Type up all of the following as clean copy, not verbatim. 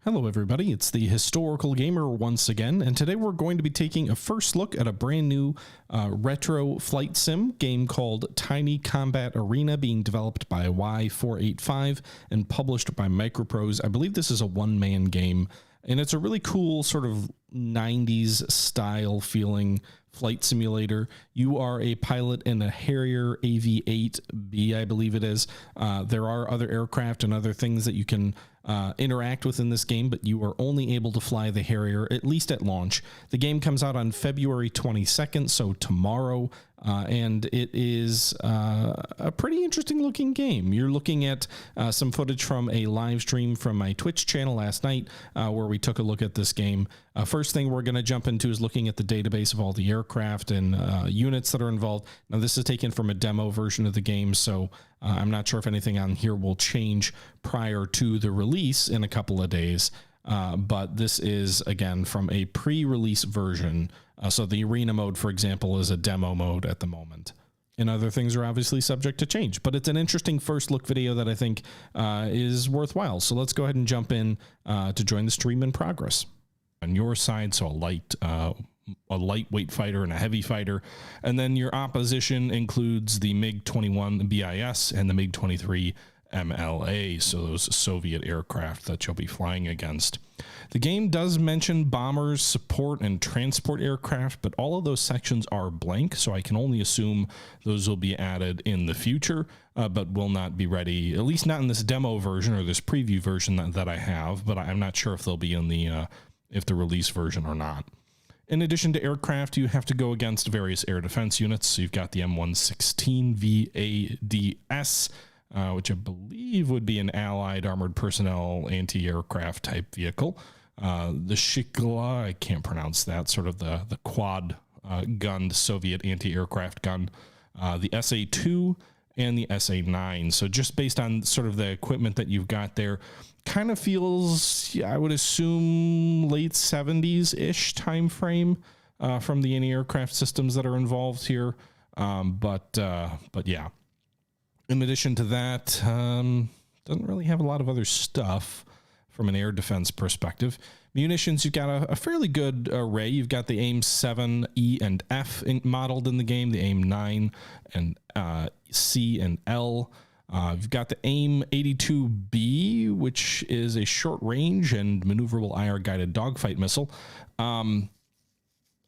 Hello everybody, it's the Historical Gamer once again, and today we're going to be taking a first look at a brand new retro flight sim game called Tiny Combat Arena, being developed by Y485 and published by Microprose. I believe this is a one-man game, and it's a really cool sort of 90s style feeling flight simulator. You are a pilot in a Harrier AV-8B, I believe it is. There are other aircraft and other things that you can interact with in this game, but you are only able to fly the Harrier, at least at launch. The game comes out on February 22nd, so tomorrow, and it is a pretty interesting looking game. You're looking at some footage from a live stream from my Twitch channel last night where we took a look at this game. First thing we're going to jump into is looking at the database of all the aircraft and units that are involved. Now, this is taken from a demo version of the game, so I'm not sure if anything on here will change prior to the release in a couple of days, but this is, again, from a pre-release version. So the arena mode, for example, is a demo mode at the moment. And other things are obviously subject to change, but it's an interesting first look video that I think is worthwhile. So let's go ahead and jump in to join the stream in progress. On your side, so a lightweight fighter and a heavy fighter, and then your opposition includes the MiG-21 BIS and the MiG-23 MLA, so those Soviet aircraft that you'll be flying against. The game does mention bombers, support, and transport aircraft, but all of those sections are blank, so I can only assume those will be added in the future, but will not be ready, at least not in this demo version or this preview version that I have, but I'm not sure if they'll be in the release version or not. In addition to aircraft, you have to go against various air defense units. So you've got the M116 VADS, which I believe would be an Allied armored personnel anti-aircraft type vehicle. The Shikla, I can't pronounce that, sort of the quad gunned Soviet anti-aircraft gun. The SA-2 and the SA-9. So just based on sort of the equipment that you've got there, kind of feels, I would assume, late 70s-ish time frame from the anti-aircraft systems that are involved here. But yeah. In addition to that, doesn't really have a lot of other stuff from an air defense perspective. Munitions, you've got a fairly good array. You've got the AIM-7 E and F modeled in the game, the AIM-9 and C and L. You've got the AIM-82B, which is a short-range and maneuverable IR-guided dogfight missile.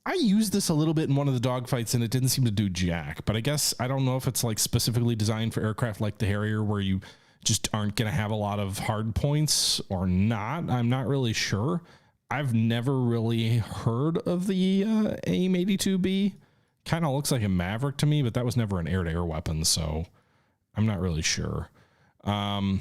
I used this a little bit in one of the dogfights, and it didn't seem to do jack. But I guess I don't know if it's like specifically designed for aircraft like the Harrier, where you just aren't going to have a lot of hard points or not. I'm not really sure. I've never really heard of the AIM-82B. Kind of looks like a Maverick to me, but that was never an air-to-air weapon, so I'm not really sure. You'll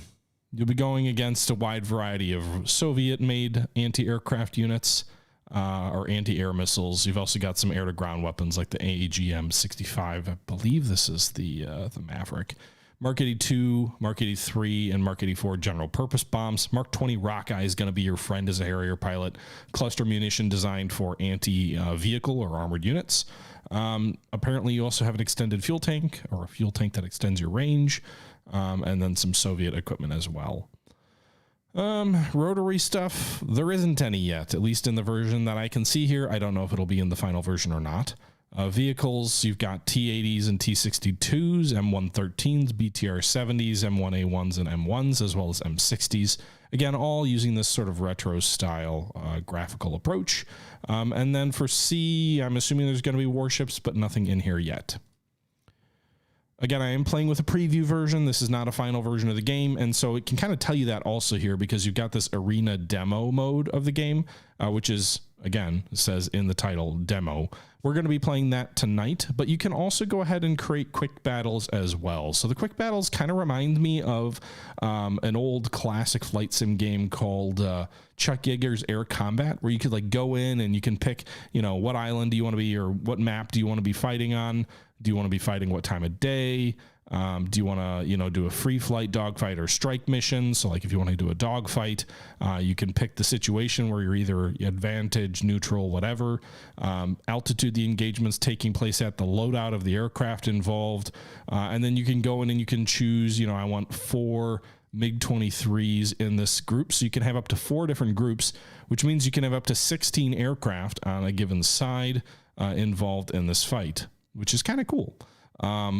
be going against a wide variety of Soviet-made anti-aircraft units or anti-air missiles. You've also got some air-to-ground weapons like the AGM-65. I believe this is the Maverick. Mark 82, Mark 83, and Mark 84 general-purpose bombs. Mark 20 Rockeye is going to be your friend as a Harrier pilot. Cluster munition designed for anti-vehicle or armored units. Apparently you also have an extended fuel tank, or a fuel tank that extends your range, and then some Soviet equipment as well. Rotary stuff, there isn't any yet, at least in the version that I can see here. I don't know if it'll be in the final version or not. Vehicles, you've got T-80s and T-62s, M113s, BTR-70s, M1A1s and M1s, as well as M60s. Again, all using this sort of retro style graphical approach. And then for C, I'm assuming there's going to be warships, but nothing in here yet. Again, I am playing with a preview version. This is not a final version of the game, and so it can kind of tell you that also here, because you've got this arena demo mode of the game, which is, again, it says in the title, demo. We're going to be playing that tonight, but you can also go ahead and create quick battles as well. So the quick battles kind of remind me of an old classic flight sim game called Chuck Yeager's Air Combat, where you could like go in and you can pick, you know, what island do you want to be, or what map do you want to be fighting on? Do you want to be fighting what time of day? Do you want to, you know, do a free flight dogfight or strike mission? So like if you want to do a dogfight, you can pick the situation where you're either advantage, neutral, whatever. Altitude, the engagement's taking place at the loadout of the aircraft involved. And then you can go in and you can choose, you know, I want 4 MiG-23s in this group. So you can have up to 4 different groups, which means you can have up to 16 aircraft on a given side involved in this fight, which is kind of cool.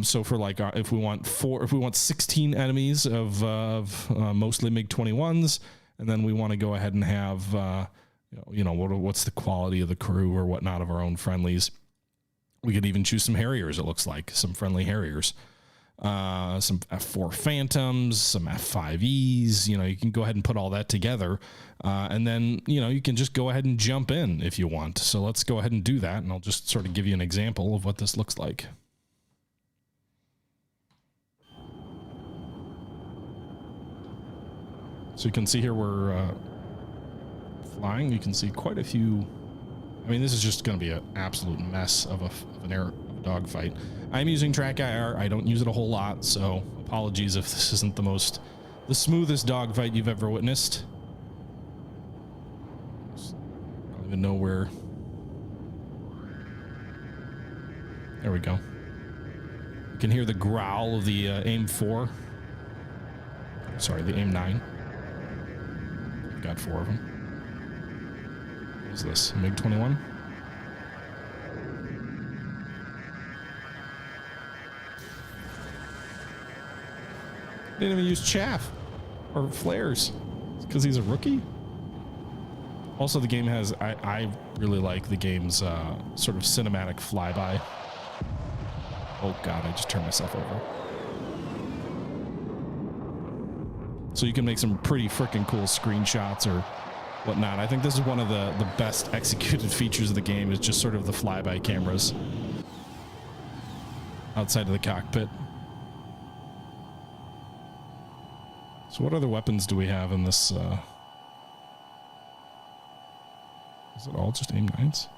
So for like, if we want 16 enemies of mostly MiG-21s, and then we want to go ahead and have, what's the quality of the crew or whatnot of our own friendlies. We could even choose some Harriers, it looks like, some friendly Harriers. Some F4 Phantoms, some F5Es, you can go ahead and put all that together. And then, you can just go ahead and jump in if you want. So let's go ahead and do that. And I'll just sort of give you an example of what this looks like. So you can see here we're flying. You can see quite a few. I mean, this is just going to be an absolute mess of a dogfight. I'm using track IR. I don't use it a whole lot, so apologies if this isn't the smoothest dogfight you've ever witnessed. I don't even know where. There we go. You can hear the growl of the AIM-4. Sorry, the AIM-9. Got 4 of them. What is this? MiG-21? Didn't even use chaff or flares. It's because he's a rookie. Also, the game has, I really like the game's sort of cinematic flyby. Oh God, I just turned myself over. So you can make some pretty freaking cool screenshots or whatnot. I think this is one of the best executed features of the game, is just sort of the flyby cameras outside of the cockpit. So what other weapons do we have in this? Is it all just AIM-9s?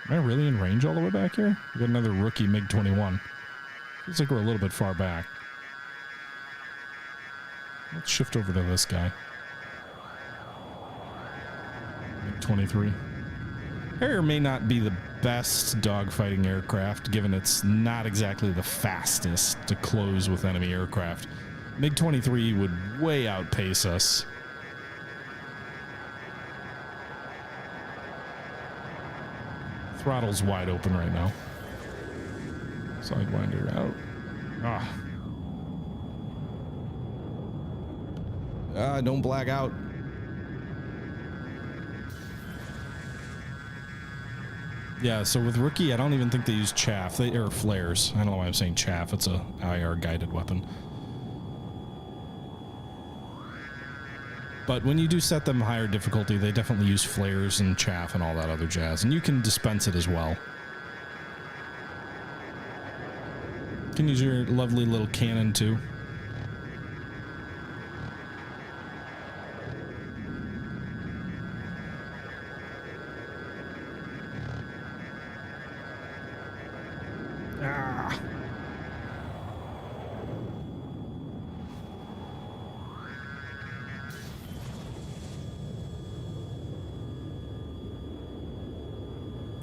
Am I really in range all the way back here? We got another rookie MiG-21. Feels like we're a little bit far back. Let's shift over to this guy. MiG-23. Harrier may not be the best dogfighting aircraft, given it's not exactly the fastest to close with enemy aircraft. MiG-23 would way outpace us. Throttle's wide open right now. Sidewinder out. Don't black out. Yeah, so with rookie, I don't even think they use chaff. They are flares. I don't know why I'm saying chaff. It's a IR guided weapon. But when you do set them higher difficulty, they definitely use flares and chaff and all that other jazz. And you can dispense it as well. You can use your lovely little cannon too.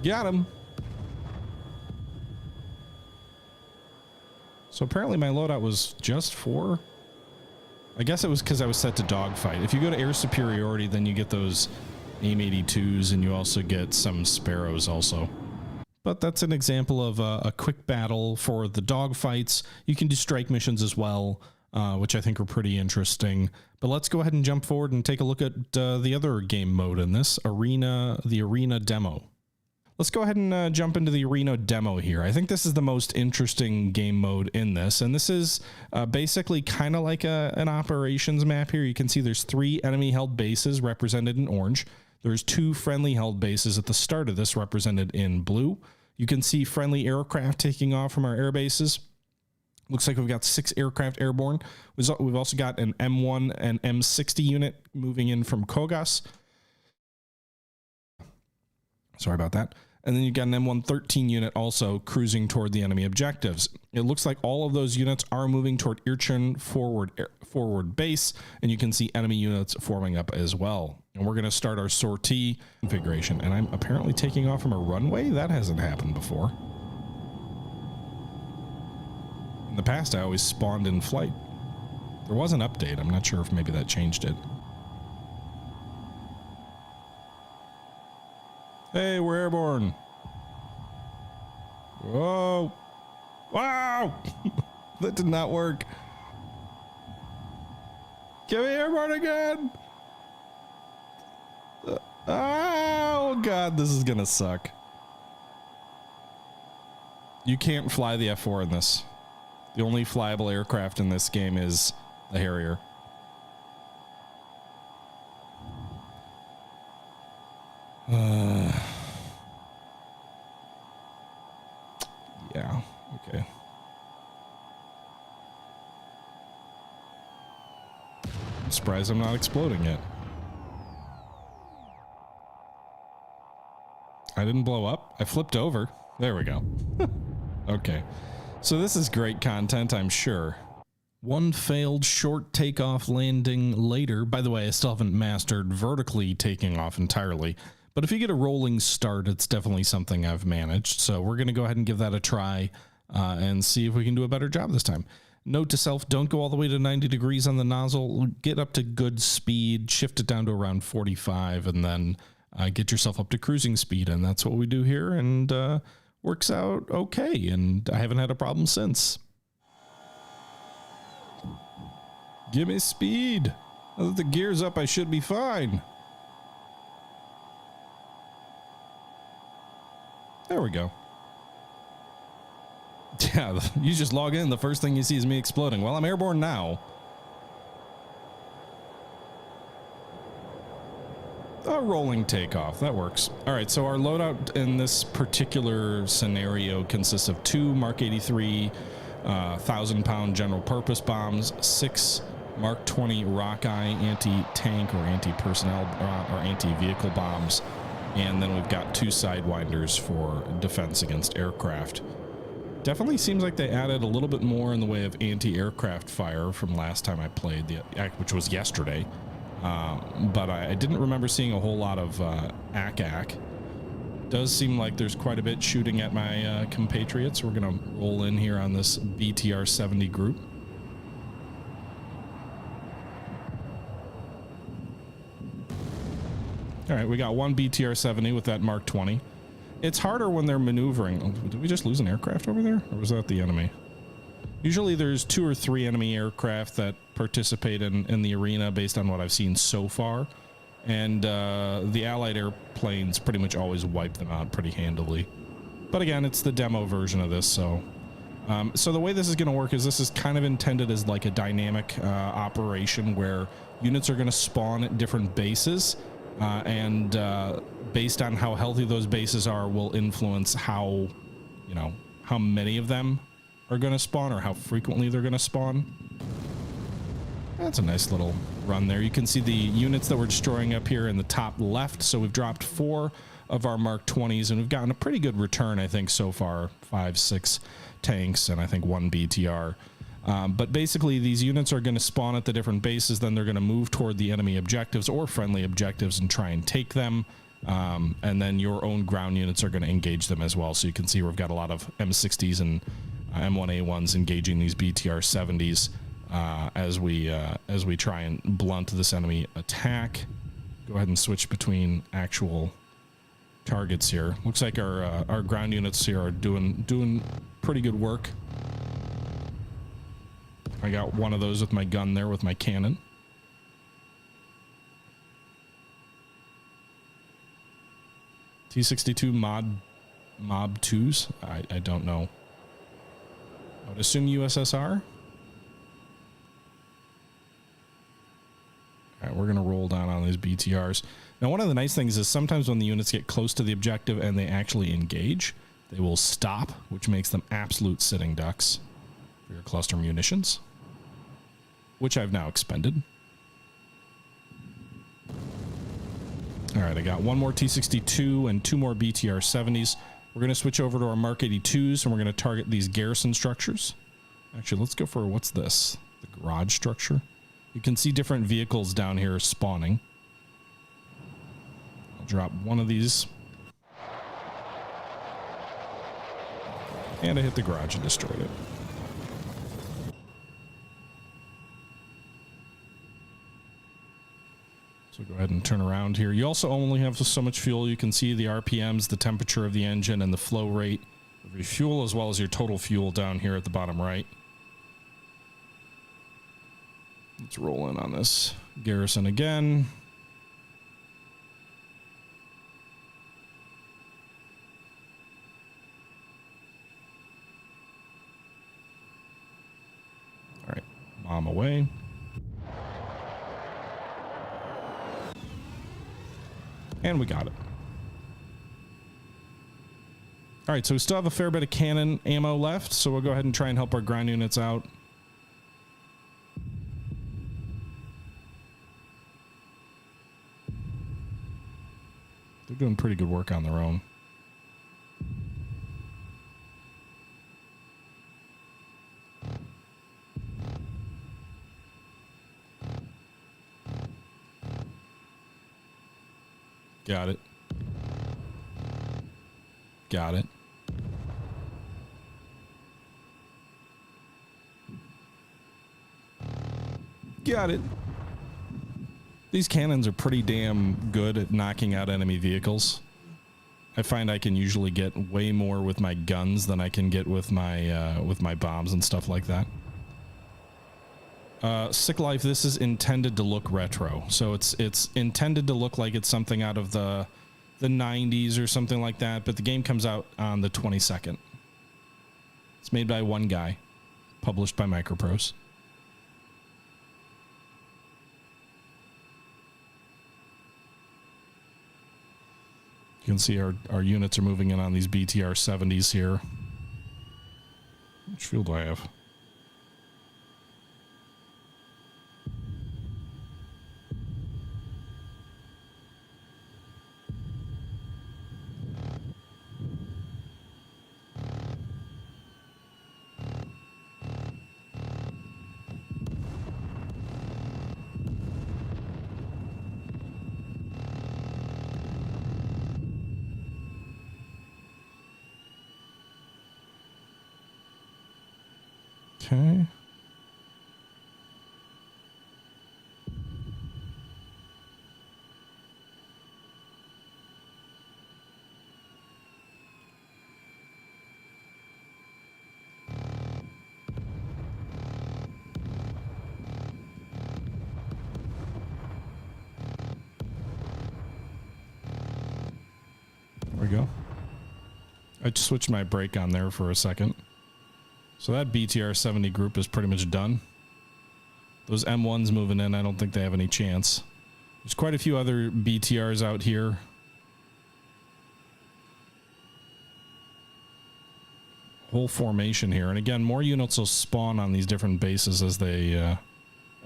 Got him. So apparently my loadout was just 4. I guess it was because I was set to dogfight. If you go to air superiority, then you get those AIM-82s, and you also get some Sparrows also. But that's an example of a quick battle for the dogfights. You can do strike missions as well, which I think are pretty interesting. But let's go ahead and jump forward and take a look at the other game mode in this, the arena demo. Let's go ahead and jump into the arena demo here. I think this is the most interesting game mode in this, and this is basically kind of like an operations map here. You can see there's 3 enemy held bases represented in orange. There's 2 friendly held bases at the start of this represented in blue. You can see friendly aircraft taking off from our air bases. Looks like we've got 6 aircraft airborne. We've also got an M1 and M60 unit moving in from Kogas. Sorry about that. And then you've got an M113 unit also cruising toward the enemy objectives. It looks like all of those units are moving toward Irchin forward base, and you can see enemy units forming up as well. And we're going to start our sortie configuration. And I'm apparently taking off from a runway? That hasn't happened before. In the past, I always spawned in flight. There was an update. I'm not sure if maybe that changed it. Hey, we're airborne. Whoa. Wow. That did not work. Give me airborne again. Oh, God, this is going to suck. You can't fly the F4 in this. The only flyable aircraft in this game is the Harrier. Yeah, okay. I'm surprised I'm not exploding yet. I didn't blow up. I flipped over. There we go. Okay. So this is great content, I'm sure. One failed short takeoff landing later. By the way, I still haven't mastered vertically taking off entirely. But if you get a rolling start, it's definitely something I've managed. So we're going to go ahead and give that a try and see if we can do a better job this time. Note to self, don't go all the way to 90 degrees on the nozzle. Get up to good speed, shift it down to around 45, and then get yourself up to cruising speed. And that's what we do here, and works out okay. And I haven't had a problem since. Give me speed. Now that the gear's up, I should be fine. There we go. Yeah, you just log in. The first thing you see is me exploding. Well, I'm airborne now. A rolling takeoff. That works. All right, so our loadout in this particular scenario consists of 2 Mark 83 1,000-pound general purpose bombs, 6 Mark 20 Rockeye anti-tank or anti-personnel or anti-vehicle bombs, and then we've got 2 Sidewinders for defense against aircraft. Definitely seems like they added a little bit more in the way of anti-aircraft fire from last time I played, which was yesterday. But I didn't remember seeing a whole lot of ACAC. Does seem like there's quite a bit shooting at my compatriots. We're going to roll in here on this BTR-70 group. All right, we got 1 BTR-70 with that Mark 20. It's harder when they're maneuvering. Oh, did we just lose an aircraft over there? Or was that the enemy? Usually there's 2 or 3 enemy aircraft that participate in the arena based on what I've seen so far. And the Allied airplanes pretty much always wipe them out pretty handily. But again, it's the demo version of this, so... so the way this is going to work is this is kind of intended as like a dynamic operation where units are going to spawn at different bases. And based on how healthy those bases are will influence how, you know, how many of them are going to spawn or how frequently they're going to spawn. That's a nice little run there. You can see the units that we're destroying up here in the top left. So we've dropped 4 of our Mark 20s and we've gotten a pretty good return, I think, so far. 5, 6 tanks and I think 1 BTR. But basically these units are going to spawn at the different bases, then they're going to move toward the enemy objectives or friendly objectives and try and take them. And then your own ground units are going to engage them as well. So you can see we've got a lot of M60s and M1A1s engaging these BTR-70s as we try and blunt this enemy attack. Go ahead and switch between actual targets here. Looks like our ground units here are doing pretty good work. I got one of those with my gun there with my cannon. T-62 Mob 2s? I don't know. I would assume USSR. All right, we're going to roll down on these BTRs. Now, one of the nice things is sometimes when the units get close to the objective and they actually engage, they will stop, which makes them absolute sitting ducks for your cluster munitions, which I've now expended. All right, I got 1 more T-62 and 2 more BTR-70s. We're going to switch over to our Mark 82s, and we're going to target these garrison structures. Actually, let's go for, what's this? The garage structure. You can see different vehicles down here spawning. I'll drop one of these. And I hit the garage and destroyed it. So go ahead and turn around here. You also only have so much fuel. You can see the RPMs, the temperature of the engine, and the flow rate of your fuel, as well as your total fuel down here at the bottom right. Let's roll in on this garrison again. All right, bomb away. And we got it. All right, so we still have a fair bit of cannon ammo left, so we'll go ahead and try and help our ground units out. They're doing pretty good work on their own. Got it. Got it. Got it. These cannons are pretty damn good at knocking out enemy vehicles. I find I can usually get way more with my guns than I can get with my bombs and stuff like that. Sick Life, this is intended to look retro, so it's intended to look like it's something out of the 90s or something like that, but the game comes out on the 22nd. It's made by one guy, published by Microprose. You can see our units are moving in on these BTR 70s here. How much fuel do I have? Okay. There we go. I just switched my brake on there for a second. So that BTR 70 group is pretty much done. Those M1s moving in, I don't think they have any chance. There's quite a few other BTRs out here. Whole formation here. And again, more units will spawn on these different bases as they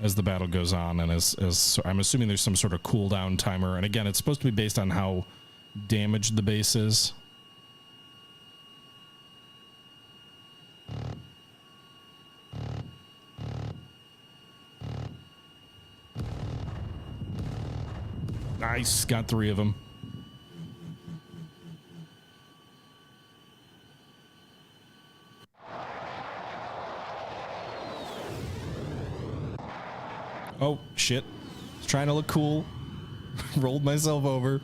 as the battle goes on, and as I'm assuming there's some sort of cooldown timer. And again, it's supposed to be based on how damaged the base is. Nice, got 3 of them. Oh, shit. Was trying to look cool. Rolled myself over.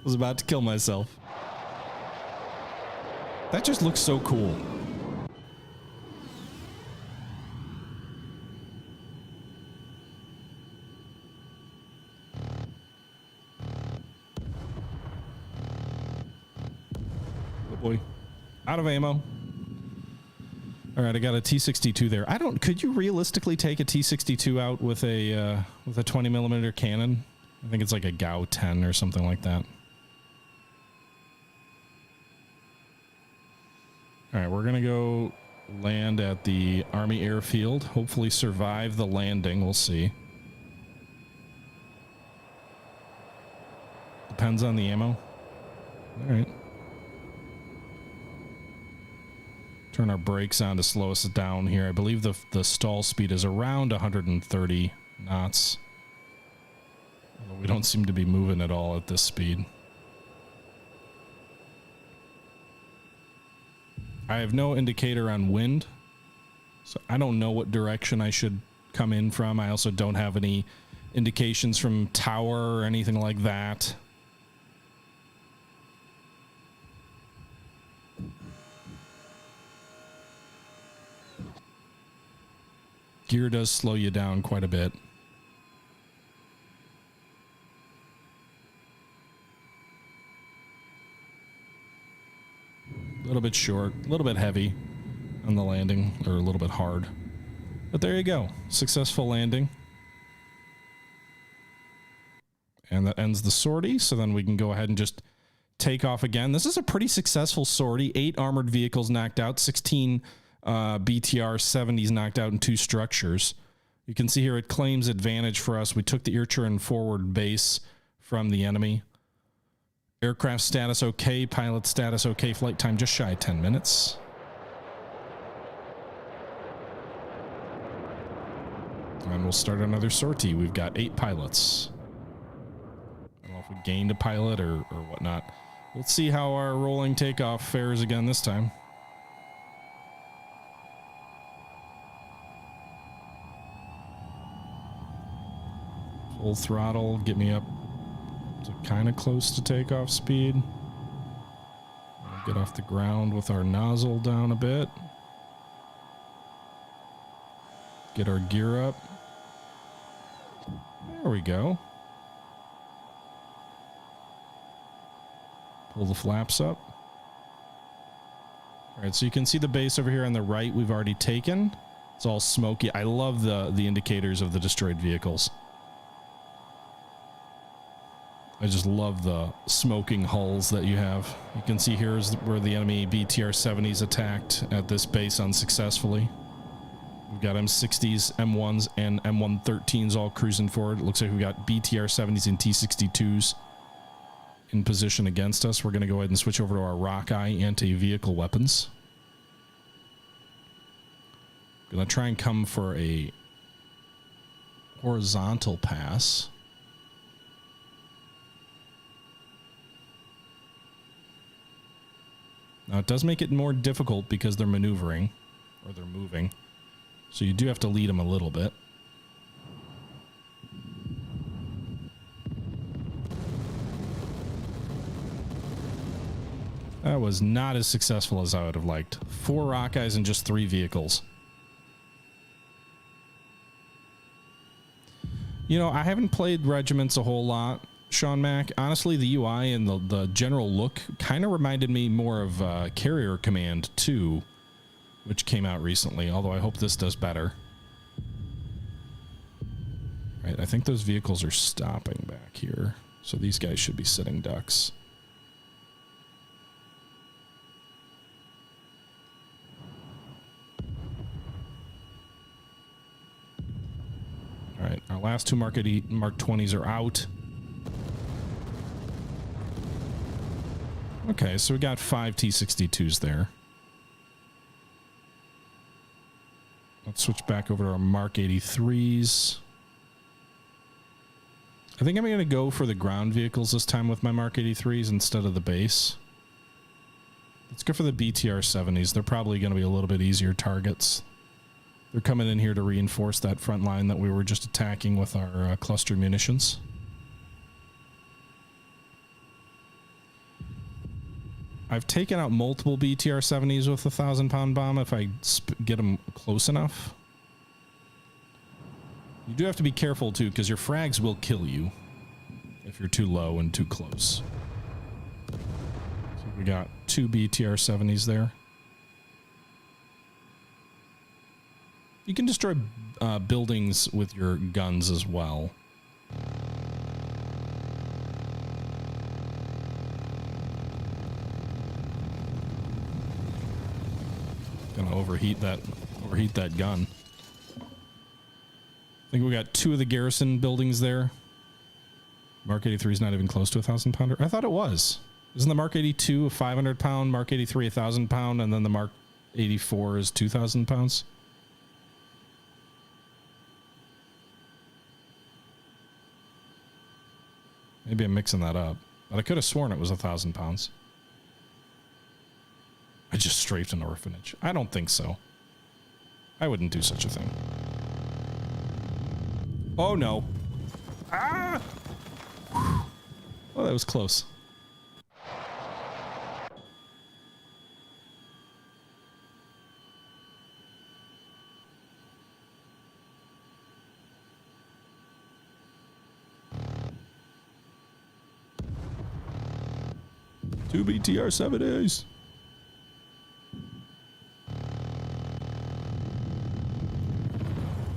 Was about to kill myself. That just looks so cool. Boy, out of ammo. All right, I got a T62 there. Could you realistically take a T62 out with a 20mm cannon? I think it's like a Gao 10 or something like that. All right, we're gonna go land at the Army airfield. Hopefully survive the landing. We'll see. Depends on the ammo. All right. Turn our brakes on to slow us down here. I believe the stall speed is around 130 knots. Although we don't seem to be moving at all at this speed. I have no indicator on wind, so I don't know what direction I should come in from. I also don't have any indications from tower or anything like that. Gear does slow you down quite a bit. A little bit short, a little bit heavy on the landing, or a little bit hard. But there you go. Successful landing. And that ends the sortie, so then we can go ahead and just take off again. This is a pretty successful sortie. 8 armored vehicles knocked out, 16 BTR 70s knocked out, and 2 structures. You can see here it claims advantage for us. We took the Irchuran forward base from the enemy. Aircraft status okay, pilot status okay, flight time just shy of 10 minutes. And we'll start another sortie. We've got 8 pilots. I don't know if we gained a pilot or whatnot. Let's see how our rolling takeoff fares again this time. Full throttle, get me up to kind of close to takeoff speed. We'll get off the ground with our nozzle down a bit. Get our gear up. There we go. Pull the flaps up. All right, so you can see the base over here on the right we've already taken. It's all smoky. I love the indicators of the destroyed vehicles. I just love the smoking hulls that you have. You can see here's where the enemy BTR-70s attacked at this base unsuccessfully. We've got M60s, M1s, and M113s all cruising forward. It looks like we've got BTR-70s and T-62s in position against us. We're going to go ahead and switch over to our Rockeye anti-vehicle weapons. Going to try and come for a horizontal pass. Now, it does make it more difficult because they're maneuvering, or they're moving. So you do have to lead them a little bit. That was not as successful as I would have liked. 4 Rockeyes and just 3 vehicles. You know, I haven't played Regiments a whole lot, Sean Mack. Honestly, the UI and the general look kind of reminded me more of Carrier Command 2, which came out recently, although I hope this does better. Right, I think those vehicles are stopping back here, so these guys should be sitting ducks. All right, our last 2 Mark 20s are out. Okay, so we got 5 T-62s there. Let's switch back over to our Mark 83s. I think I'm going to go for the ground vehicles this time with my Mark 83s instead of the base. Let's go for the BTR-70s. They're probably going to be a little bit easier targets. They're coming in here to reinforce that front line that we were just attacking with our cluster munitions. I've taken out multiple BTR-70s with a 1,000-pound bomb if I get them close enough. You do have to be careful too, because your frags will kill you if you're too low and too close. So we got 2 BTR-70s there. You can destroy buildings with your guns as well. Gonna overheat that gun. I think we got 2 of the garrison buildings there. Mark 83 is not even close to a 1,000-pounder. I thought it was. Isn't the Mark 82 a 500-pound, Mark 83 a 1,000-pound, and then the Mark 84 is 2,000 pounds? Maybe I'm mixing that up, but I could have sworn it was 1,000 pounds. I just strafed an orphanage. I don't think so. I wouldn't do such a thing. Oh no. Ah! Oh, that was close. Two BTR-70s.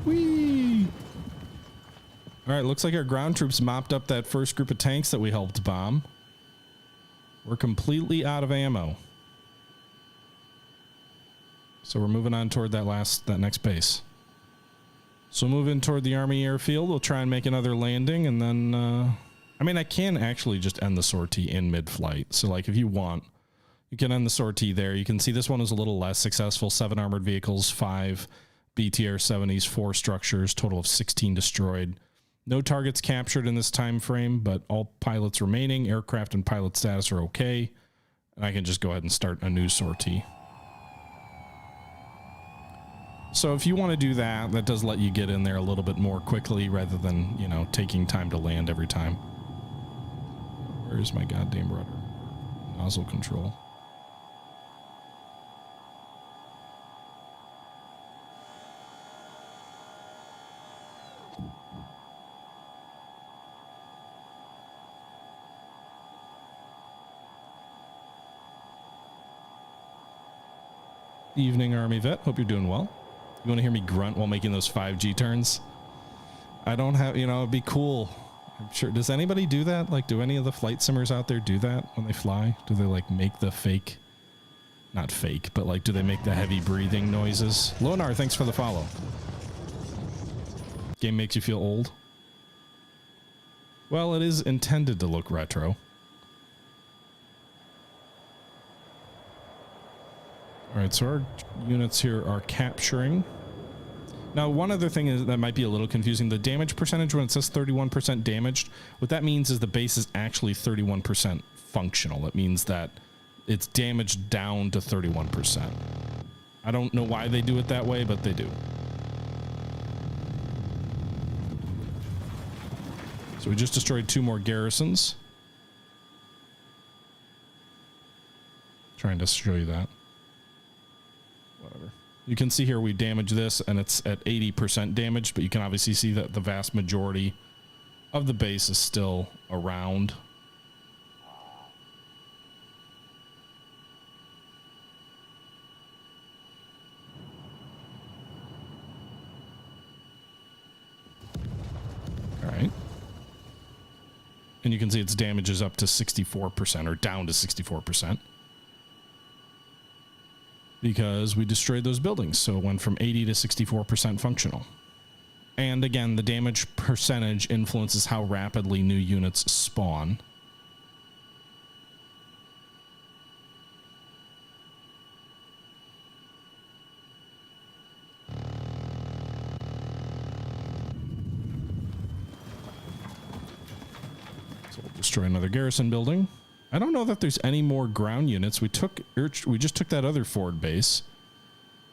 Whee! All right, looks like our ground troops mopped up that first group of tanks that we helped bomb. We're completely out of ammo. So we're moving on toward that next base. So move in toward the army airfield. We'll try and make another landing, and then, I mean, I can actually just end the sortie in mid-flight. So, like, if you want, you can end the sortie there. You can see this one was a little less successful. 7 armored vehicles, 5 BTR-70s, 4 structures, total of 16 destroyed. No targets captured in this time frame, but all pilots remaining. Aircraft and pilot status are okay. And I can just go ahead and start a new sortie. So if you want to do that, that does let you get in there a little bit more quickly rather than, you know, taking time to land every time. Where's my goddamn rudder? Nozzle control. Evening, Army Vet. Hope you're doing well. You want to hear me grunt while making those 5G turns? I don't have, you know, it'd be cool. I'm sure. Does anybody do that? Like, do any of the flight simmers out there do that when they fly? Do they, like, make the fake, not fake, but, like, do they make the heavy breathing noises? Lonar, thanks for the follow. Game makes you feel old? Well, it is intended to look retro. All right, so our units here are capturing. Now, one other thing is that might be a little confusing. The damage percentage, when it says 31% damaged, what that means is the base is actually 31% functional. It means that it's damaged down to 31%. I don't know why they do it that way, but they do. So we just destroyed 2 more garrisons. Trying to show you that. Whatever. You can see here we damaged this and it's at 80% damage, but you can obviously see that the vast majority of the base is still around. All right. And you can see its damage is up to 64% or down to 64%. Because we destroyed those buildings, so it went from 80 to 64% functional. And again, the damage percentage influences how rapidly new units spawn. So we'll destroy another garrison building. I don't know that there's any more ground units. We just took that other forward base.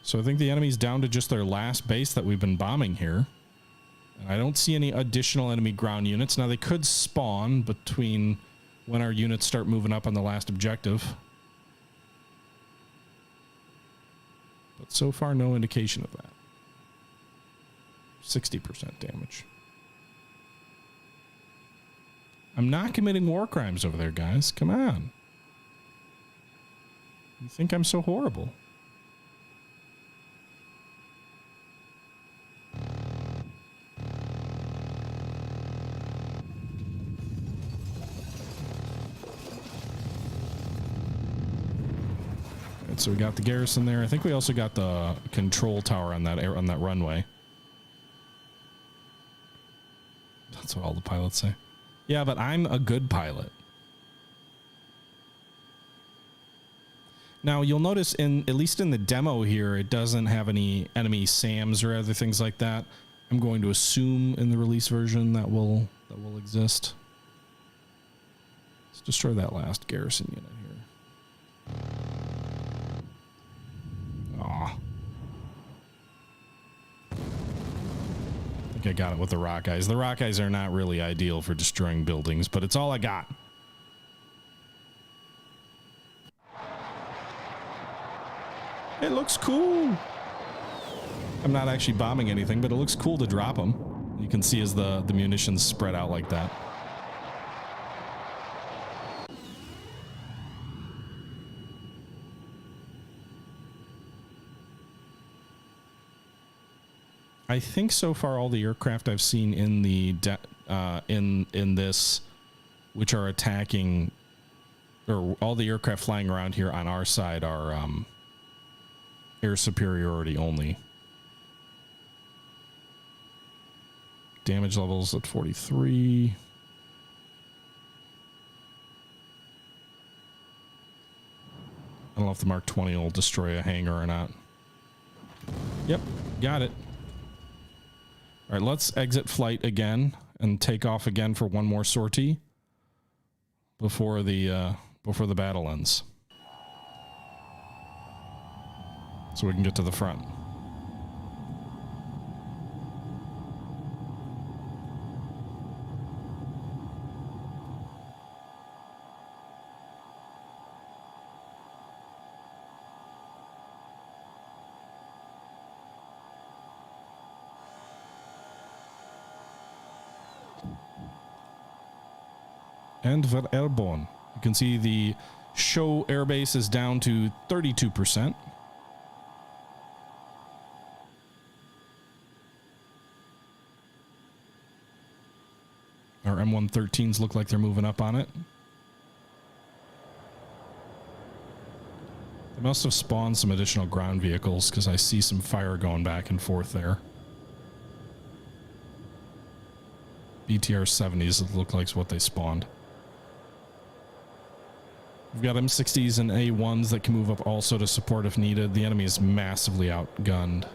So I think the enemy's down to just their last base that we've been bombing here. And I don't see any additional enemy ground units. Now they could spawn between when our units start moving up on the last objective. But so far, no indication of that. 60% damage. I'm not committing war crimes over there, guys. Come on. You think I'm so horrible? Right, so we got the garrison there. I think we also got the control tower on that runway. That's what all the pilots say. Yeah, but I'm a good pilot. Now, you'll notice at least in the demo here, it doesn't have any enemy SAMs or other things like that. I'm going to assume in the release version that will exist. Let's destroy that last garrison unit here. Aw. I think I got it with the rock eyes. The rock eyes are not really ideal for destroying buildings, but it's all I got. It looks cool. I'm not actually bombing anything, but it looks cool to drop them. You can see as the munitions spread out like that. I think so far all the aircraft I've seen in the in this, which are attacking, or all the aircraft flying around here on our side are air superiority only. Damage levels at 43. I don't know if the Mark 20 will destroy a hangar or not. Yep, got it. All right, let's exit flight again and take off again for one more sortie before the battle ends, so we can get to the front. And we're airborne. You can see the show airbase is down to 32%. Our M113s look like they're moving up on it. They must have spawned some additional ground vehicles because I see some fire going back and forth there. BTR 70s look like what they spawned. We've got M60s and A1s that can move up also to support if needed. The enemy is massively outgunned.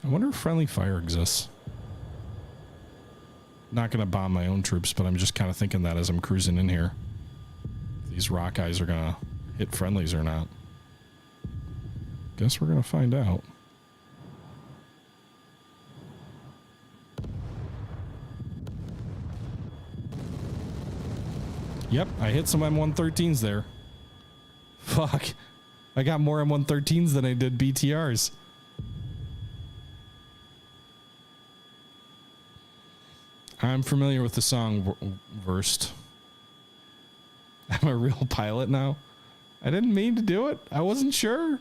I wonder if friendly fire exists. Not going to bomb my own troops, but I'm just kind of thinking that as I'm cruising in here. If these rock eyes are going to hit friendlies or not. Guess we're going to find out. Yep, I hit some M113s there. Fuck. I got more M113s than I did BTRs. I'm familiar with the song Versed. I'm a real pilot now. I didn't mean to do it. I wasn't sure.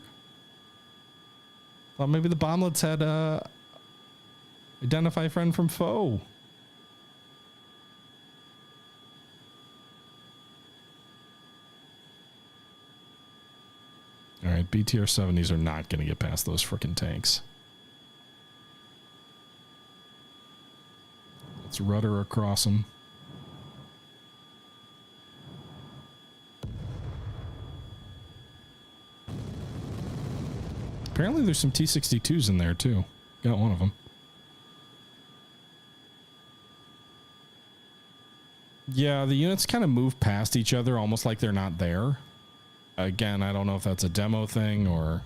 Thought maybe the bomblets had identify friend from foe. All right, BTR 70s are not going to get past those frickin' tanks. Let's rudder across them. Apparently there's some T-62s in there too. Got one of them. Yeah, the units kind of move past each other almost like they're not there. Again, I don't know if that's a demo thing or...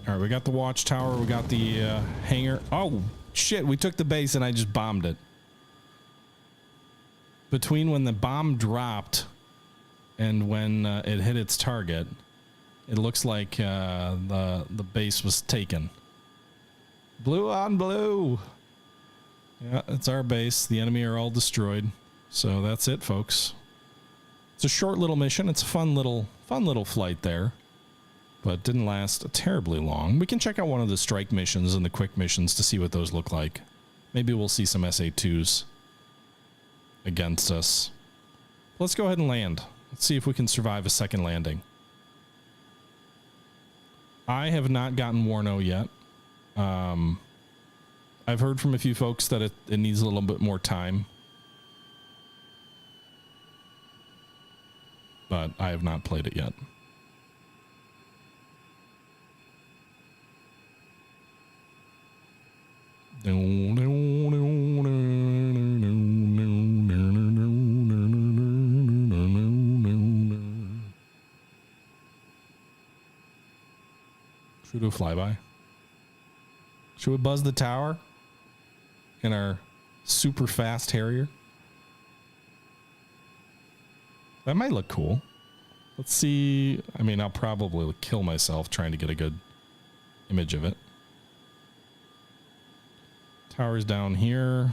All right, we got the watchtower, we got the hangar. Oh, shit, we took the base and I just bombed it. Between when the bomb dropped and when it hit its target, it looks like the base was taken. Blue on blue. Yeah, it's our base. The enemy are all destroyed. So that's it, folks. It's a short little mission. It's a fun little flight there, but didn't last terribly long. We can check out one of the strike missions and the quick missions to see what those look like. Maybe we'll see some SA2s against us. Let's go ahead and land. Let's see if we can survive a second landing. I have not gotten Warno yet. I I've heard from a few folks that it needs a little bit more time. But I have not played it yet. Should we do a flyby? Should we buzz the tower in our super fast Harrier? That might look cool. Let's see. I mean, I'll probably kill myself trying to get a good image of it. Tower's down here.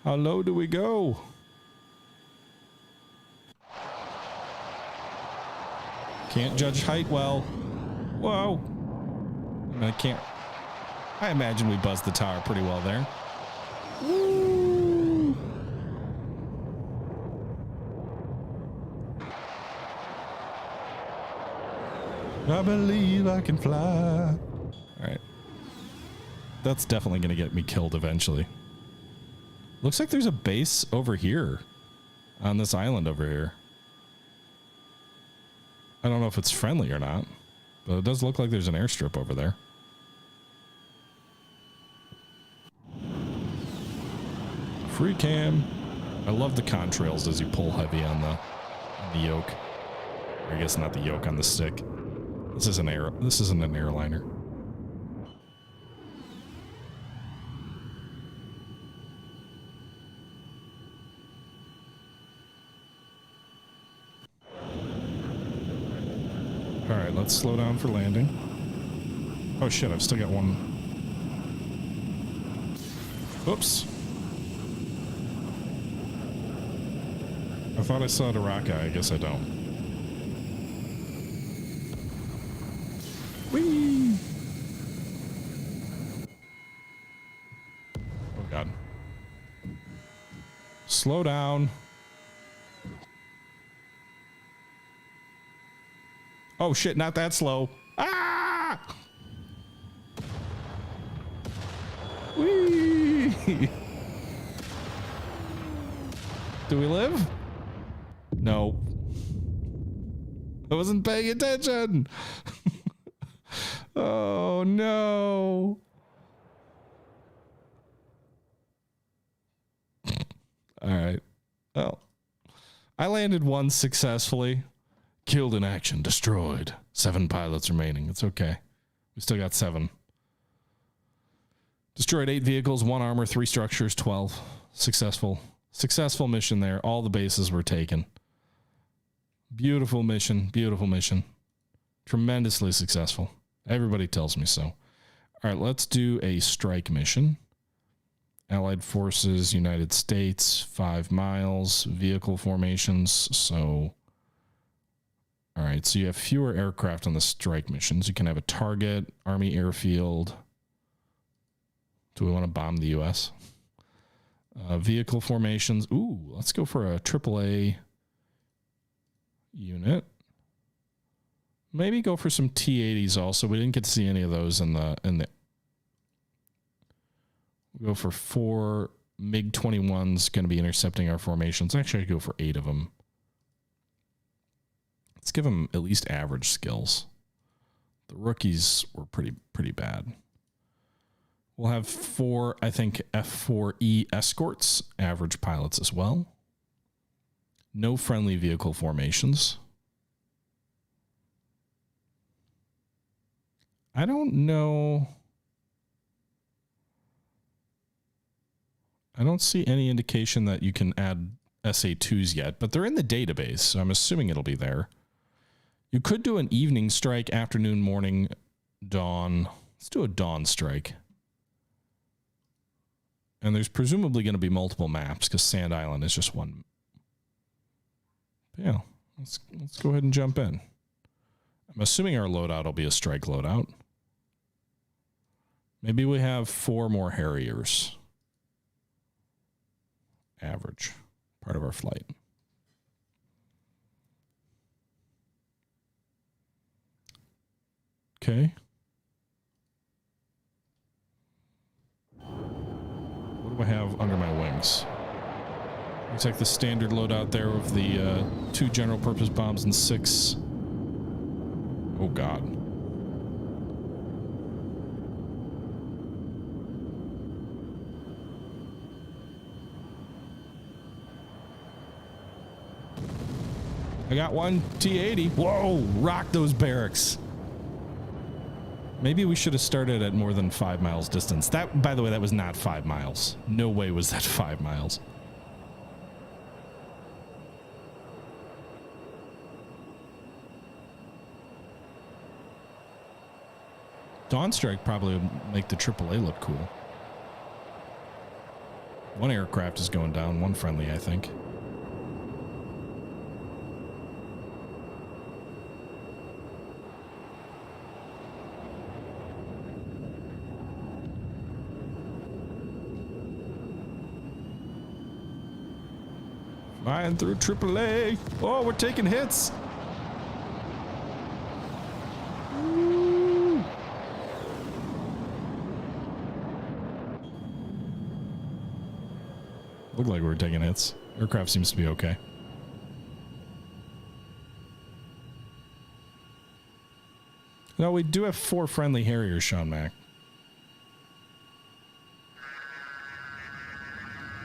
How low do we go? Can't judge height well. Whoa. I mean, I can't. I imagine we buzzed the tower pretty well there. Woo! I believe I can fly. All right. That's definitely going to get me killed eventually. Looks like there's a base over here on this island over here. I don't know if it's friendly or not, but it does look like there's an airstrip over there. Free cam. I love the contrails as you pull heavy on the yoke. Or I guess not the yoke, on the stick. This isn't an airliner. All right, let's slow down for landing. Oh shit, I've still got one. Oops. I thought I saw the rocket. I guess I don't. Whee! Oh god. Slow down. Oh shit, not that slow. Ah! Whee! Do we live? No. I wasn't paying attention. Oh no. All right. Well, I landed one successfully. Killed in action, destroyed. 7 pilots remaining. It's okay. We still got 7. Destroyed 8 vehicles, 1 armor, 3 structures, 12. Successful. Successful mission there. All the bases were taken. Beautiful mission. Beautiful mission. Tremendously successful. Everybody tells me so. All right, let's do a strike mission. Allied forces, United States, 5 miles, vehicle formations. So, all right, so you have fewer aircraft on the strike missions. You can have a target, Army airfield. Do we want to bomb the U.S.? Vehicle formations. Ooh, let's go for a AAA unit. Maybe go for some T-80s also. We didn't get to see any of those in the. We'll go for 4 MiG-21s going to be intercepting our formations. Actually, I'd go for 8 of them. Let's give them at least average skills. The rookies were pretty bad. We'll have 4, I think, F-4E escorts, average pilots as well. No friendly vehicle formations. I don't know. I don't see any indication that you can add SA-2s yet, but they're in the database, so I'm assuming it'll be there. You could do an evening strike, afternoon, morning, dawn. Let's do a dawn strike. And there's presumably going to be multiple maps because Sand Island is just one. But yeah, let's go ahead and jump in. I'm assuming our loadout will be a strike loadout. Maybe we have 4 more Harriers. Average part of our flight. Okay. What do I have under my wings? Looks like the standard loadout there of the 2 general purpose bombs and 6. Oh god. I got one T-80. Whoa, rock those barracks. Maybe we should have started at more than 5 miles distance. That, by the way, that was not 5 miles. No way was that 5 miles. Dawn Strike probably would make the AAA look cool. One aircraft is going down, one friendly, I think. Flying through AAA. Oh, we're taking hits. Woo. Looked like we were taking hits. Aircraft seems to be okay. No, we do have 4 friendly Harriers, Sean Mack.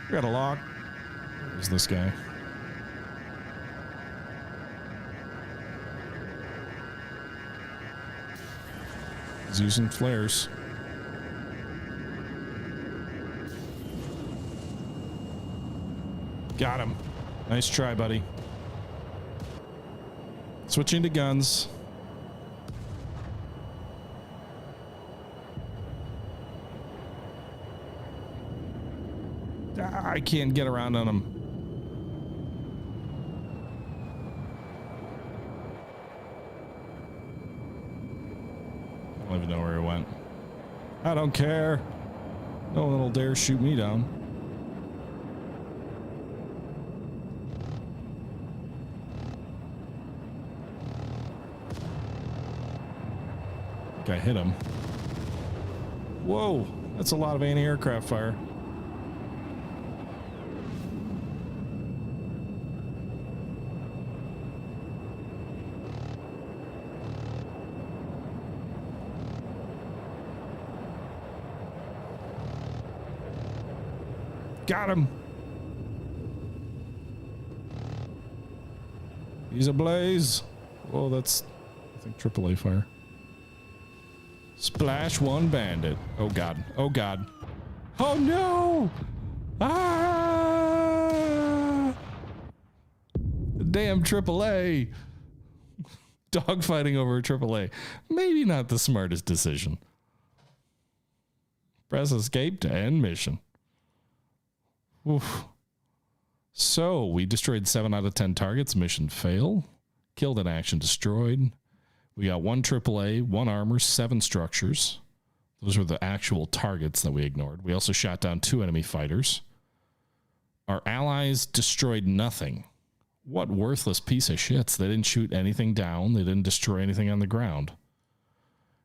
We got a lock. Where's this guy? He's using flares. Got him. Nice try, buddy. Switching to guns. I can't get around on him. I don't even know where he went. I don't care. No one will dare shoot me down. I think I hit him. Whoa, that's a lot of anti-aircraft fire. Got him. He's ablaze. Oh, that's, I think, AAA fire. Splash one bandit. Oh god. Oh god. Oh no! Ah! The damn AAA. Dogfighting over a AAA. Maybe not the smartest decision. Press escape to end mission. Oof. So we destroyed 7 out of 10 targets. Mission fail. Killed in action destroyed. We got 1 AAA, 1 armor, 7 structures. Those were the actual targets that we ignored. We also shot down 2 enemy fighters. Our allies destroyed nothing. What worthless piece of shits. They didn't shoot anything down. They didn't destroy anything on the ground.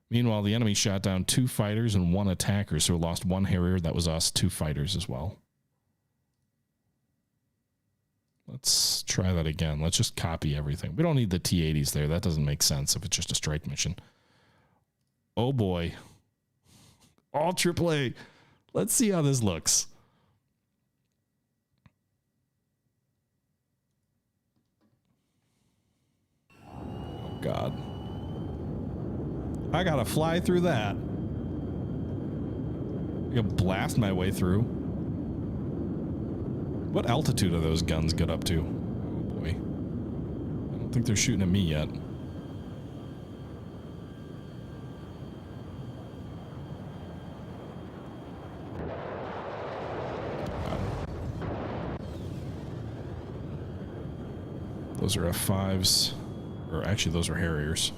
Meanwhile, the enemy shot down 2 fighters and 1 attacker. So we lost 1 Harrier. That was us. 2 fighters as well. Let's try that again. Let's just copy everything. We don't need the T-80s there. That doesn't make sense if it's just a strike mission. Oh boy. All AAA. Let's see how this looks. Oh god. I gotta fly through that. I gotta blast my way through. What altitude are those guns get up to? Oh boy. I don't think they're shooting at me yet. Those are F5s. Or actually, those are Harriers.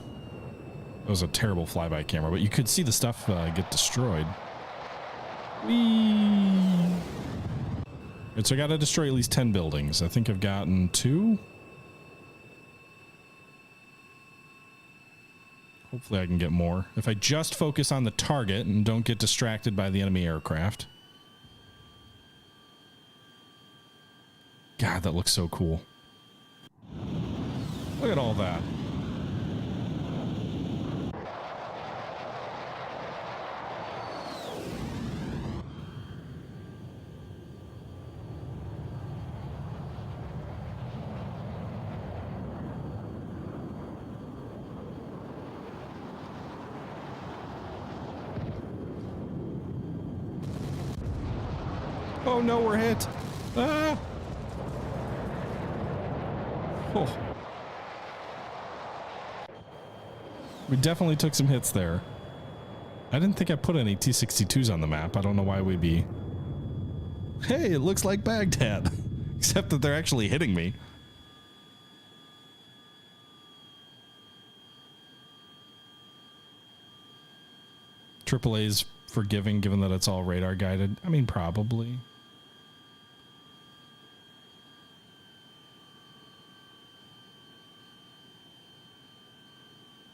That was a terrible flyby camera, but you could see the stuff get destroyed. Whee! Right, so I got to destroy at least 10 buildings. I think I've gotten 2. Hopefully I can get more. If I just focus on the target and don't get distracted by the enemy aircraft. God, that looks so cool. Look at all that. Oh no, we're hit. Ah! Oh. We definitely took some hits there. I didn't think I put any T-62s on the map. I don't know why we'd be... Hey, it looks like Baghdad. Except that they're actually hitting me. AAA's forgiving given that it's all radar guided. I mean, probably.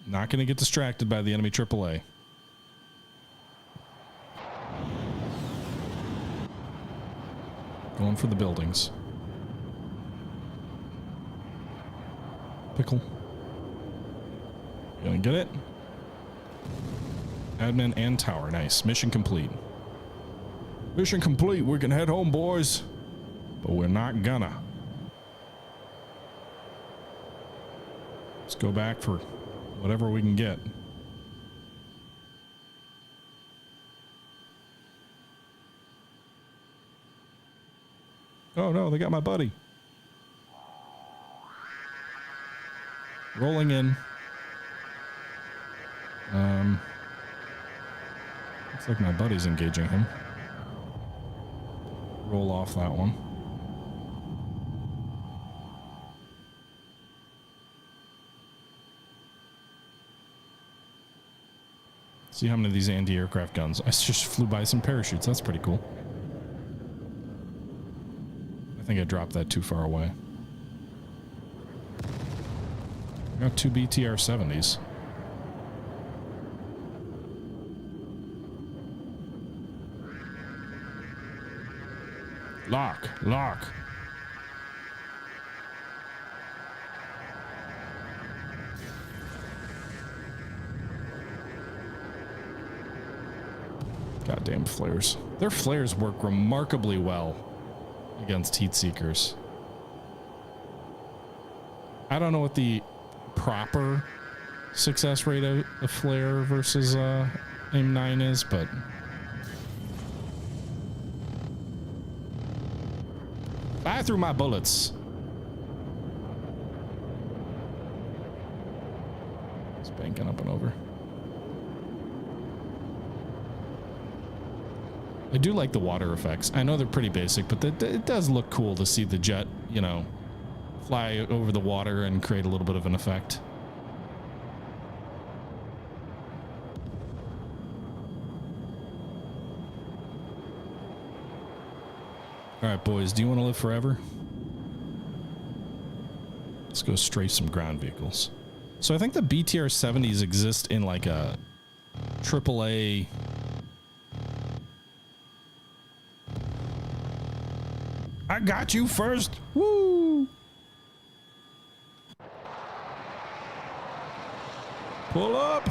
Not going to get distracted by the enemy AAA. Going for the buildings. Pickle. Gonna get it. Admin and tower. Nice. Mission complete. Mission complete. We can head home, boys. But we're not gonna. Let's go back for whatever we can get. Oh no, they got my buddy. Rolling in. Looks like my buddy's engaging him. Roll off that one. See how many of these anti-aircraft guns. I just flew by some parachutes. That's pretty cool. I think I dropped that too far away. I got 2 BTR-70s. Lock, lock. Goddamn flares. Their flares work remarkably well against heat seekers. I don't know what the proper success rate of a flare versus AIM-9 is, but fly through my bullets. It's banking up and over. I do like the water effects. I know they're pretty basic, but it does look cool to see the jet, you know, fly over the water and create a little bit of an effect. All right, boys, do you want to live forever? Let's go strafe some ground vehicles. So I think the BTR-70s exist in like a AAA... I got you first. Woo! Pull up.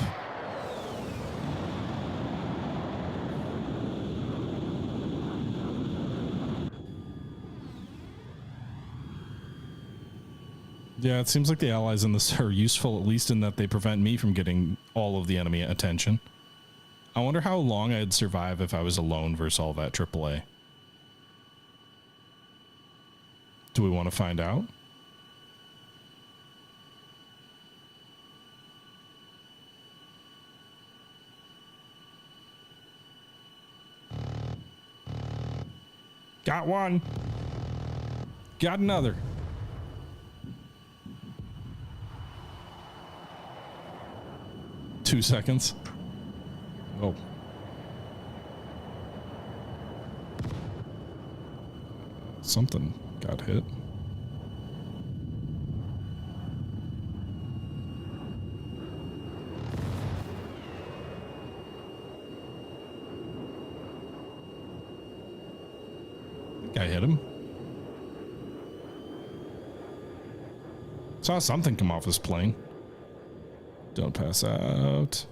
Yeah, it seems like the allies in this are useful, at least in that they prevent me from getting all of the enemy attention. I wonder how long I'd survive if I was alone versus all that AAA. Do we want to find out? Got one. Got another. Two seconds. Oh. Something got hit. I hit him. Saw something come off his plane. Don't pass out.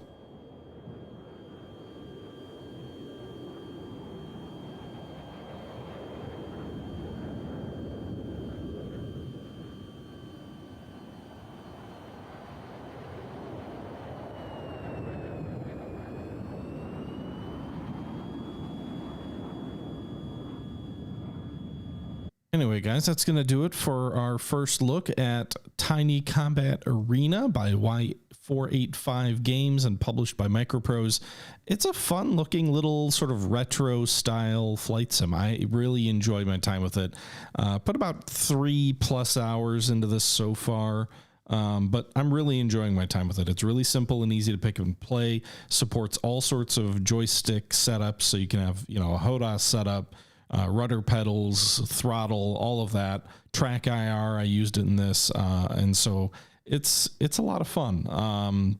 Anyway, guys, that's going to do it for our first look at Tiny Combat Arena by Y485 Games and published by Microprose. It's a fun looking little sort of retro style flight sim. I really enjoyed my time with it. Put about 3+ hours into this so far. But I'm really enjoying my time with it. It's really simple and easy to pick up and play. Supports all sorts of joystick setups, so you can have, you know, a HOTAS setup, rudder pedals, throttle, all of that. Track IR, I used it in this, and so it's a lot of fun.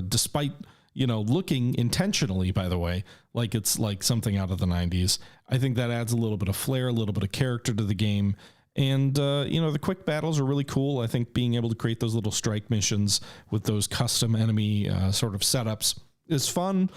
Despite, you know, looking intentionally, by the way, like it's like something out of the 90s, I think that adds a little bit of flair, a little bit of character to the game. And, you know, the quick battles are really cool. I think being able to create those little strike missions with those custom enemy sort of setups is fun.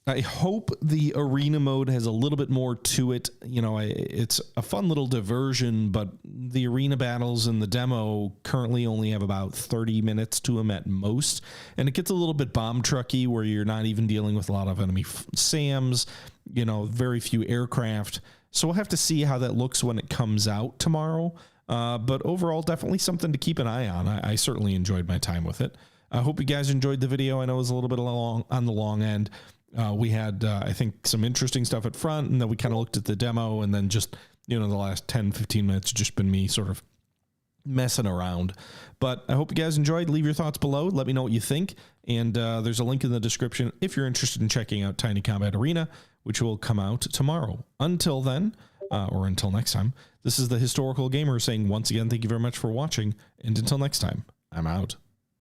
I hope the arena mode has a little bit more to it. You know, it's a fun little diversion, but the arena battles in the demo currently only have about 30 minutes to them at most. And it gets a little bit bomb trucky where you're not even dealing with a lot of enemy SAMs, you know, very few aircraft. So we'll have to see how that looks when it comes out tomorrow. But overall, definitely something to keep an eye on. I certainly enjoyed my time with it. I hope you guys enjoyed the video. I know it was a little bit long on the long end. We had, I think, some interesting stuff at front, and then we kind of looked at the demo, and then just, you know, the last 10-15 minutes just been me sort of messing around. But I hope you guys enjoyed. Leave your thoughts below. Let me know what you think. And there's a link in the description if you're interested in checking out Tiny Combat Arena, which will come out tomorrow. Until then, or until next time, this is the Historical Gamer saying once again, thank you very much for watching. And until next time, I'm out.